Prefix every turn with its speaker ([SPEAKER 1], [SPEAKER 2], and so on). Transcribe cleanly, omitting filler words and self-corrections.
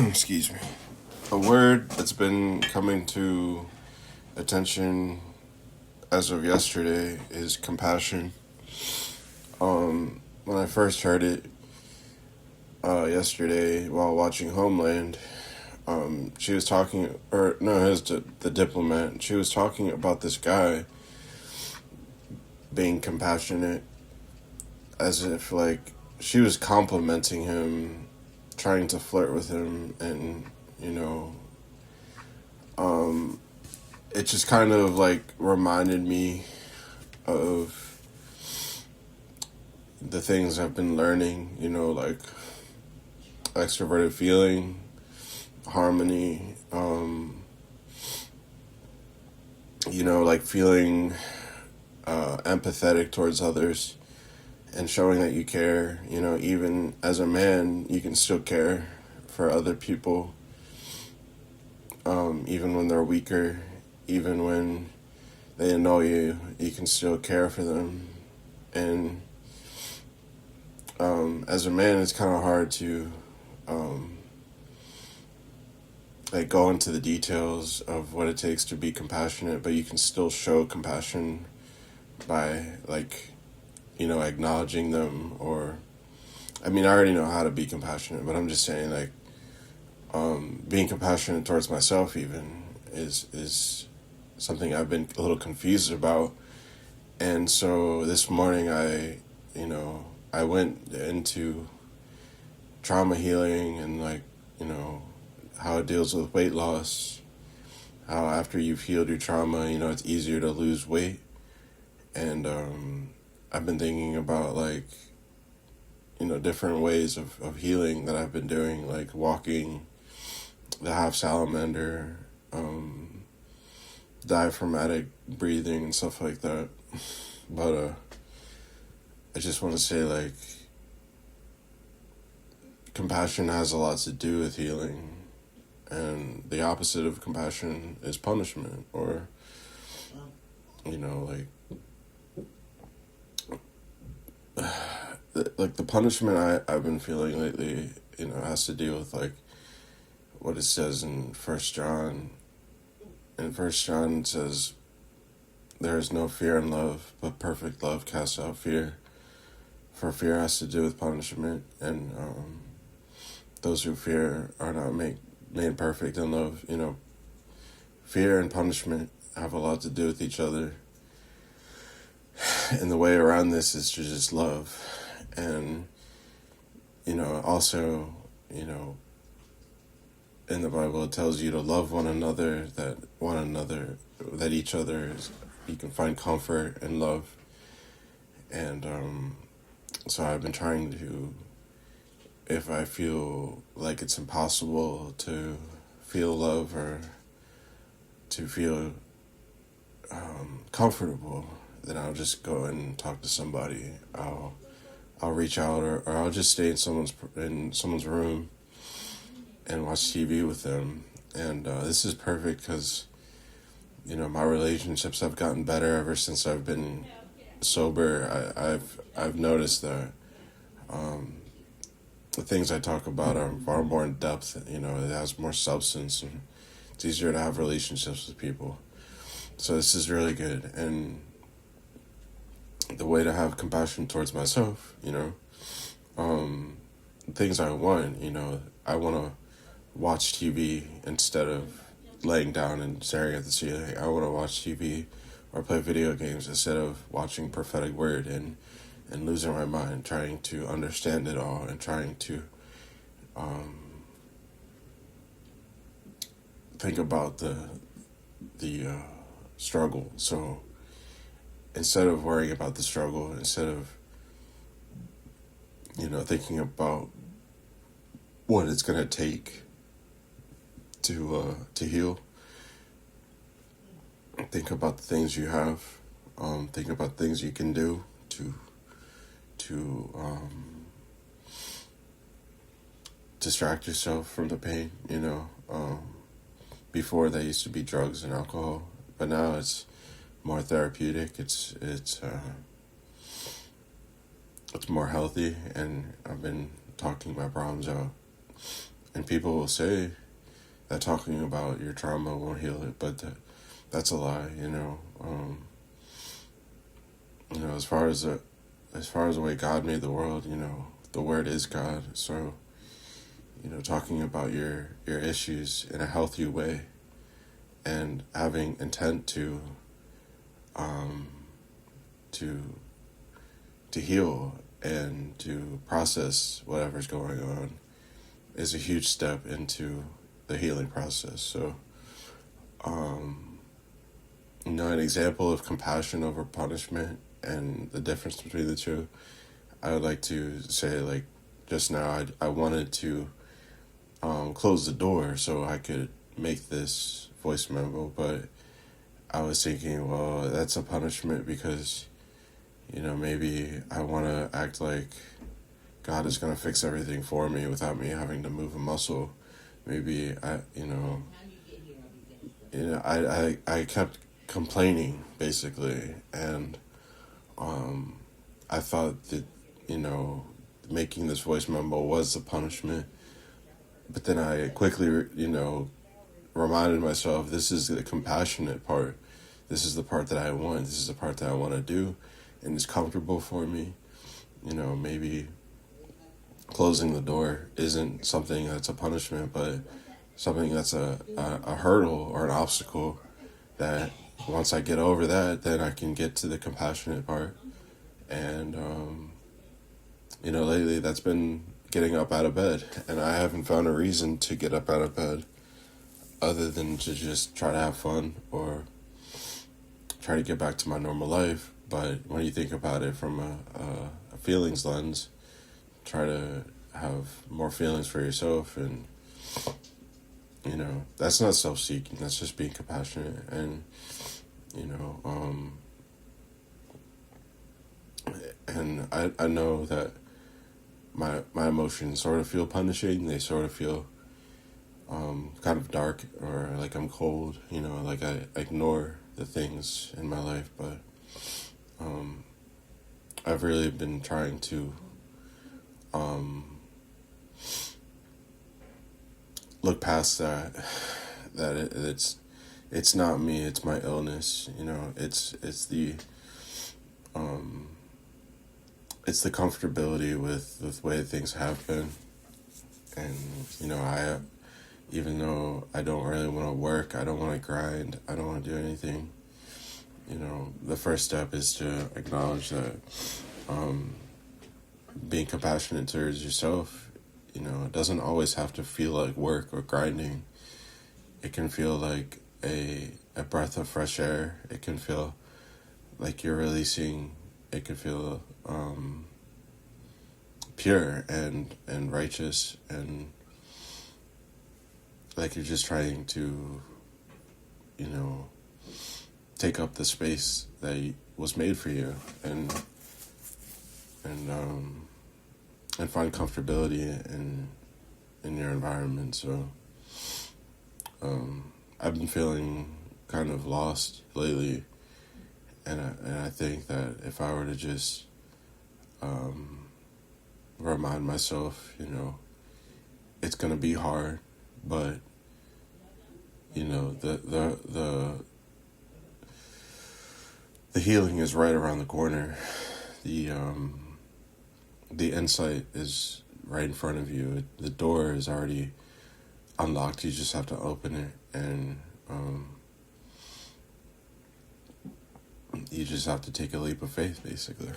[SPEAKER 1] Excuse me. A word that's been coming to attention as of yesterday is compassion. When I first heard it yesterday while watching Homeland, she was talking, or no, it was the diplomat. She was talking about this guy being compassionate, as if like she was complimenting him, trying to flirt with him, and you know, um, it just kind of like reminded me of the things I've been learning, like extroverted feeling, harmony, like feeling empathetic towards others and showing that you care. Even as a man, you can still care for other people, even when they're weaker, even when they annoy you, you can still care for them. And as a man, it's kind of hard to like go into the details of what it takes to be compassionate, but you can still show compassion by like acknowledging them. Or I mean, I already know how to be compassionate, but I'm just saying like being compassionate towards myself even is something I've been a little confused about. And so this morning I went into trauma healing and like how it deals with weight loss, how after you've healed your trauma, it's easier to lose weight. And I've been thinking about like different ways of healing that I've been doing, like walking, the half salamander, diaphragmatic breathing and stuff like that. But I just want to say like compassion has a lot to do with healing, and the opposite of compassion is punishment, or like the punishment I've been feeling lately, has to deal with like what it says in First John. In First John it says, "There is no fear in love, but perfect love casts out fear." For fear has to do with punishment, and those who fear are not made perfect in love. Fear and punishment have a lot to do with each other. And the way around this is to just love. And, also, in the Bible it tells you to love one another, that each other you can find comfort and love. And so I've been trying to, if I feel like it's impossible to feel love or to feel comfortable, then I'll just go and talk to somebody. I'll reach out, or I'll just stay in someone's room and watch TV with them. And this is perfect because my relationships have gotten better ever since I've been sober. I've noticed that the things I talk about are far more in depth. It has more substance, and it's easier to have relationships with people. So this is really good. And the way to have compassion towards myself, things I want, I want to watch TV instead of laying down and staring at the ceiling. I want to watch TV or play video games instead of watching prophetic word and losing my mind, trying to understand it all and trying to think about the struggle. So instead of worrying about the struggle, instead of thinking about what it's gonna take to heal, think about the things you have. Think about things you can do to distract yourself from the pain. Before they used to be drugs and alcohol, but now it's more therapeutic. It's more healthy, and I've been talking my problems out And people will say that talking about your trauma won't heal it, but that's a lie. As far as the way God made the world, the Word is God. So, talking about your issues in a healthy way and having intent um, to to heal and to process whatever's going on is a huge step into the healing process. So, an example of compassion over punishment and the difference between the two, I would like to say, like, just now, I wanted to close the door so I could make this voice memo, but I was thinking, well, that's a punishment because, maybe I want to act like God is going to fix everything for me without me having to move a muscle. Maybe I kept complaining basically, and I thought that making this voice memo was the punishment, but then I quickly reminded myself this is the compassionate part. This is the part that I want. This is the part that I want to do, and it's comfortable for me. Maybe closing the door isn't something that's a punishment, but something that's a hurdle or an obstacle that once I get over that, then I can get to the compassionate part. And, lately that's been getting up out of bed, and I haven't found a reason to get up out of bed other than to just try to have fun or try to get back to my normal life. But when you think about it from a feelings lens, try to have more feelings for yourself, and that's not self-seeking, that's just being compassionate. And and I know that my emotions sort of feel punishing. They sort of feel kind of dark, or like I'm cold, like I ignore the things in my life. But I've really been trying to look past that it's not me, it's my illness. It's the comfortability with the way things have been. And I even though I don't really want to work, I don't want to grind, I don't want to do anything, the first step is to acknowledge that being compassionate towards yourself, it doesn't always have to feel like work or grinding. It can feel like a breath of fresh air. It can feel like you're releasing. It can feel pure and righteous, and like you're just trying to, take up the space that was made for you, and find comfortability in your environment. So I've been feeling kind of lost lately, and I think that if I were to just remind myself, it's gonna be hard, but the healing is right around the corner. The insight is right in front of you. The door is already unlocked. You just have to open it, and you just have to take a leap of faith, basically.